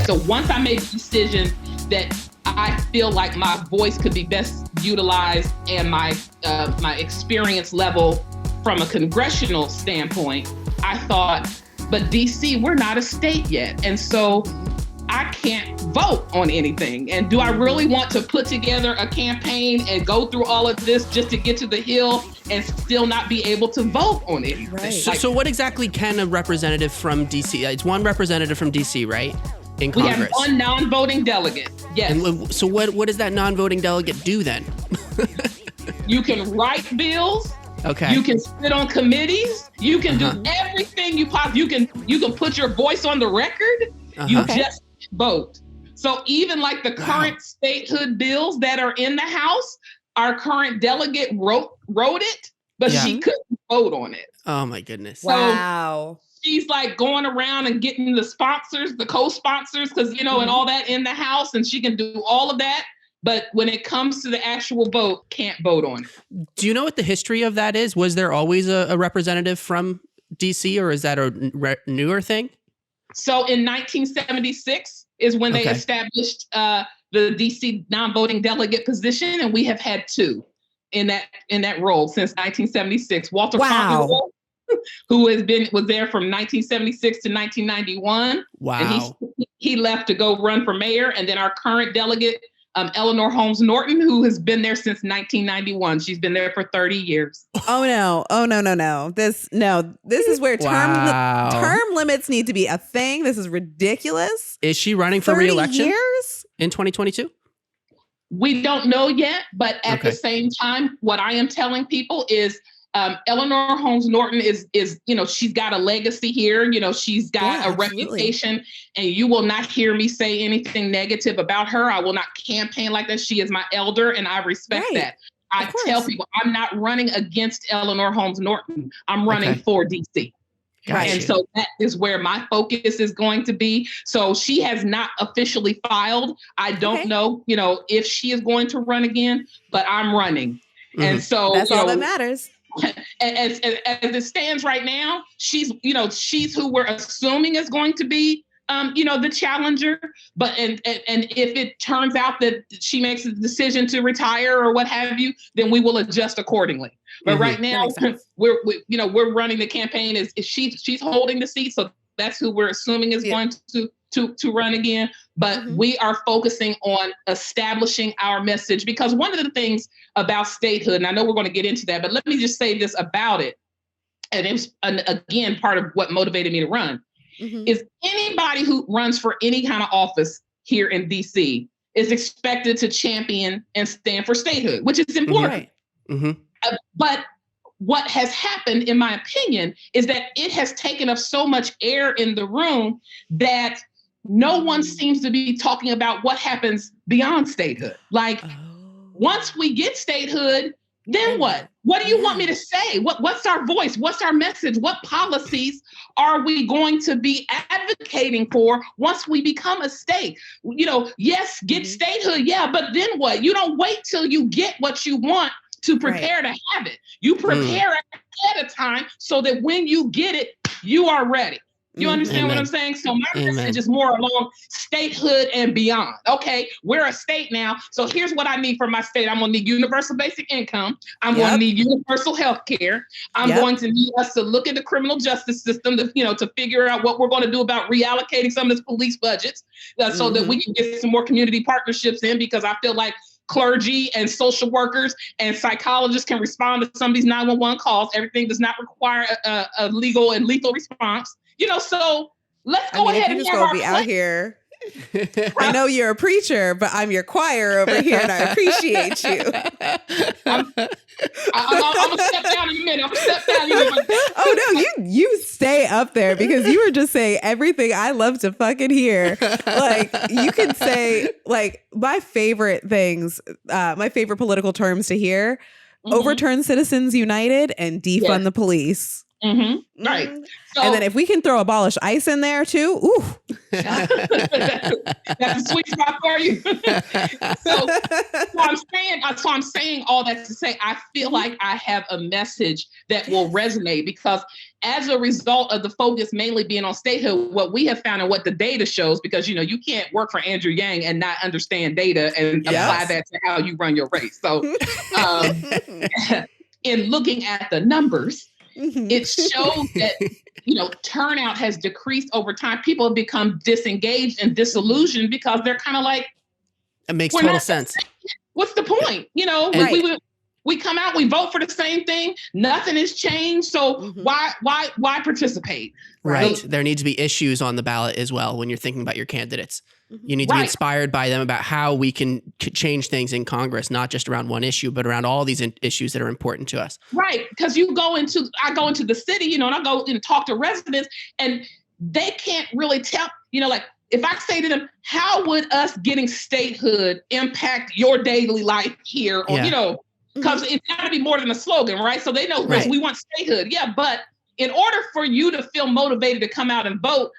So once I made the decision that I feel like my voice could be best utilized and my experience level from a congressional standpoint, I thought, but DC, we're not a state yet. And so I can't vote on anything. And do I really want to put together a campaign and go through all of this just to get to the Hill and still not be able to vote on anything? Right. So what exactly can a representative from DC, it's one representative from DC, right? In Congress. We have one non-voting delegate. Yes. And so what does that non-voting delegate do then? You can write bills. Okay. You can sit on committees. You can do everything you possibly. You can put your voice on the record. You just vote. So even like the current statehood bills that are in the House, our current delegate wrote it, but she couldn't vote on it. Oh my goodness. Wow. So she's like going around and getting the sponsors, the co-sponsors, because, and all that in the House, and she can do all of that. But when it comes to the actual vote, can't vote on it. Do you know what the history of that is? Was there always a representative from DC, or is that a newer thing? So in 1976 is when they established the DC non-voting delegate position, and we have had two in that role since 1976. Walter Fontenot, who was there from 1976 to 1991. Wow. And he left to go run for mayor. And then our current delegate, Eleanor Holmes Norton, who has been there since 1991. She's been there for 30 years. Oh no. This is where term limits need to be a thing. This is ridiculous. Is she running for re-election years? In 2022? We don't know yet, but at the same time, what I am telling people is Eleanor Holmes Norton is she's got a legacy here. She's got a reputation, and you will not hear me say anything negative about her. I will not campaign like that. She is my elder, and I respect that. I tell people I'm not running against Eleanor Holmes Norton. I'm running for DC. And so that is where my focus is going to be. So she has not officially filed. I don't know, if she is going to run again, but I'm running. And so that's all that matters. As it stands right now, she's who we're assuming is going to be, the challenger. But and if it turns out that she makes a decision to retire or what have you, then we will adjust accordingly. But right now, we're running the campaign as she's holding the seat, so that's who we're assuming is going to run again. But we are focusing on establishing our message, because one of the things about statehood, and I know we're going to get into that, but let me just say this about it. And it was, again, part of what motivated me to run is anybody who runs for any kind of office here in DC is expected to champion and stand for statehood, which is important. But what has happened, in my opinion, is that it has taken up so much air in the room that no one seems to be talking about what happens beyond statehood. Like, once we get statehood, then what? What do you want me to say? What's our voice? What's our message? What policies are we going to be advocating for once we become a state? Yes, get statehood. Yeah, but then what? You don't wait till you get what you want to prepare to have it. You prepare ahead of time so that when you get it, you are ready. You understand what I'm saying? So my message is more along statehood and beyond. Okay, we're a state now. So here's what I need from my state. I'm going to need universal basic income. I'm going to need universal health care. I'm going to need us to look at the criminal justice system to figure out what we're going to do about reallocating some of this police budgets so that we can get some more community partnerships in, because I feel like clergy and social workers and psychologists can respond to some of these 911 calls. Everything does not require a legal and lethal response. So let's go ahead and have be out here. I know you're a preacher, but I'm your choir over here, and I appreciate you. I'm gonna step down in a minute. Oh no, you stay up there, because you were just saying everything I love to fucking hear. Like, you can say, like, my favorite things, my favorite political terms to hear: overturn Citizens United and defund the police. Mm-hmm. Right. So, and then if we can throw abolish ICE in there too, ooh. That's a sweet spot for you. so I'm saying all that to say, I feel like I have a message that will resonate, because as a result of the focus mainly being on statehood, what we have found and what the data shows, because, you can't work for Andrew Yang and not understand data and apply that to how you run your race. So in looking at the numbers, it shows that, turnout has decreased over time. People have become disengaged and disillusioned because they're kind of like, it makes total sense. What's the point? We come out, we vote for the same thing. Nothing has changed. So why participate? Right. There need to be issues on the ballot as well when you're thinking about your candidates. You need to be inspired by them about how we can change things in Congress, not just around one issue, but around all these issues that are important to us. Right. Because I go into the city, and I go and talk to residents, and they can't really tell, like, if I say to them, how would us getting statehood impact your daily life here? Or, because it's got to be more than a slogan, right? So they know we want statehood. Yeah. But in order for you to feel motivated to come out and vote,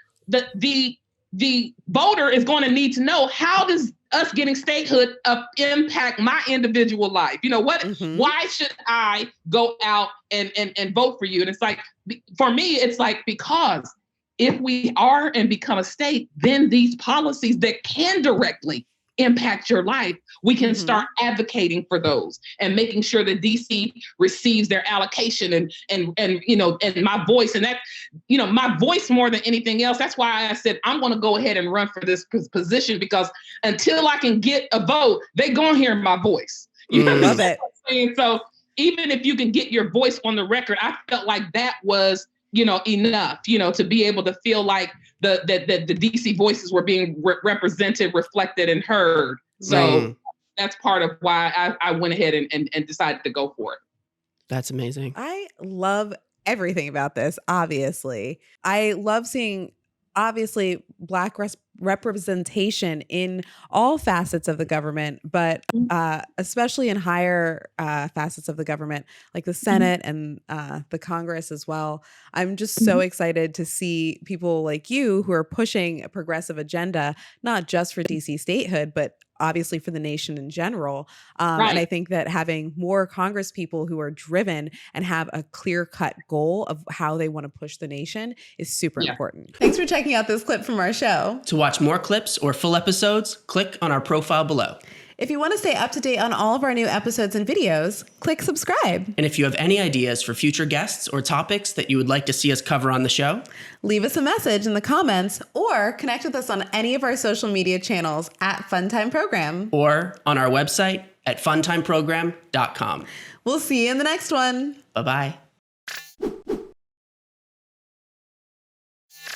the voter is going to need to know, how does us getting statehood impact my individual life? Why should I go out and vote for you? And it's like, for me, it's like, because if we are and become a state, then these policies that can directly impact your life, we can start advocating for those and making sure that DC receives their allocation and my voice, and that, my voice more than anything else. That's why I said I'm going to go ahead and run for this position, because until I can get a vote, they're going to hear my voice. Love it. So even if you can get your voice on the record, I felt like that was, enough, to be able to feel like the DC voices were being represented, reflected, and heard. So that's part of why I went ahead and decided to go for it. That's amazing. I love everything about this, obviously. I love seeing, obviously, Black representation in all facets of the government, but especially in higher facets of the government, like the Senate and the Congress as well. I'm just so excited to see people like you who are pushing a progressive agenda, not just for DC statehood, but obviously for the nation in general. And I think that having more Congress people who are driven and have a clear-cut goal of how they want to push the nation is super important. Thanks for checking out this clip from our show. To watch more clips or full episodes, click on our profile below. If you want to stay up to date on all of our new episodes and videos, click subscribe. And if you have any ideas for future guests or topics that you would like to see us cover on the show, leave us a message in the comments or connect with us on any of our social media channels at Funtime Program. Or on our website at funtimeprogram.com. We'll see you in the next one. Bye-bye.